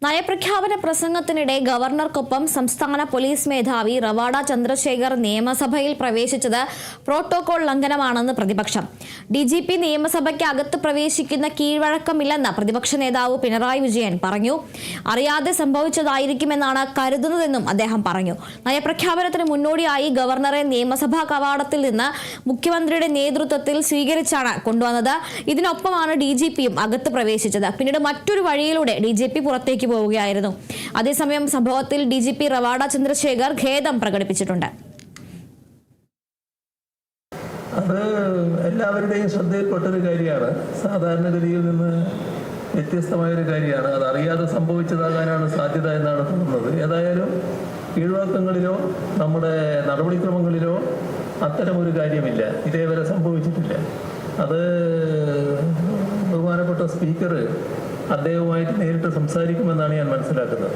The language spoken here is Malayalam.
നയപ്രഖ്യാപന പ്രസംഗത്തിനിടെ ഗവർണർക്കൊപ്പം സംസ്ഥാന പോലീസ് മേധാവി റവാഡ ചന്ദ്രശേഖർ നിയമസഭയിൽ പ്രവേശിച്ചത് പ്രോട്ടോകോൾ ലംഘനമാണെന്ന് പ്രതിപക്ഷം. ഡിജിപി നിയമസഭയ്ക്ക് അകത്ത് പ്രവേശിക്കുന്ന കീഴ്വഴക്കമില്ലെന്ന് പ്രതിപക്ഷ നേതാവ് പിണറായി വിജയൻ പറഞ്ഞു. അറിയാതെ സംഭവിച്ചതായിരിക്കുമെന്നാണ് കരുതുന്നതെന്നും അദ്ദേഹം പറഞ്ഞു. നയപ്രഖ്യാപനത്തിന് മുന്നോടിയായി ഗവർണറെ നിയമസഭാ കവാടത്തിൽ നിന്ന് മുഖ്യമന്ത്രിയുടെ നേതൃത്വത്തിൽ സ്വീകരിച്ചാണ് കൊണ്ടുവന്നത്. ഇതിനൊപ്പമാണ് ഡിജിപിയും അകത്ത് പ്രവേശിച്ചത്. പിന്നീട് മറ്റൊരു വഴിയിലൂടെ ഡിജിപി പുറത്തേക്ക് പോവുകയായിരുന്നു. അതേസമയം സംഭവത്തിൽ ഡിജിപി റവാഡ ചന്ദ്രശേഖർ ഖേദം പ്രകടിപ്പിച്ചിട്ടുണ്ട്. അത് എല്ലാവരുടെയും ശ്രദ്ധയിൽപ്പെട്ടൊരു കാര്യമാണ്. സാധാരണഗതിയിൽ നിന്ന് വ്യത്യസ്തമായൊരു കാര്യമാണ്. അത് അറിയാതെ സംഭവിച്ചതാകാനാണ് സാധ്യത എന്നാണ് തോന്നുന്നത്. ഏതായാലും കീഴ്വഴക്കങ്ങളിലോ നമ്മുടെ നടപടിക്രമങ്ങളിലോ അത്തരമൊരു കാര്യമില്ല, ഇതേവരെ സംഭവിച്ചിട്ടില്ല. അത് ബഹുമാനപ്പെട്ട സ്പീക്കർ അദ്ദേഹവുമായിട്ട് നേരിട്ട് സംസാരിക്കുമെന്നാണ് ഞാൻ മനസ്സിലാക്കുന്നത്.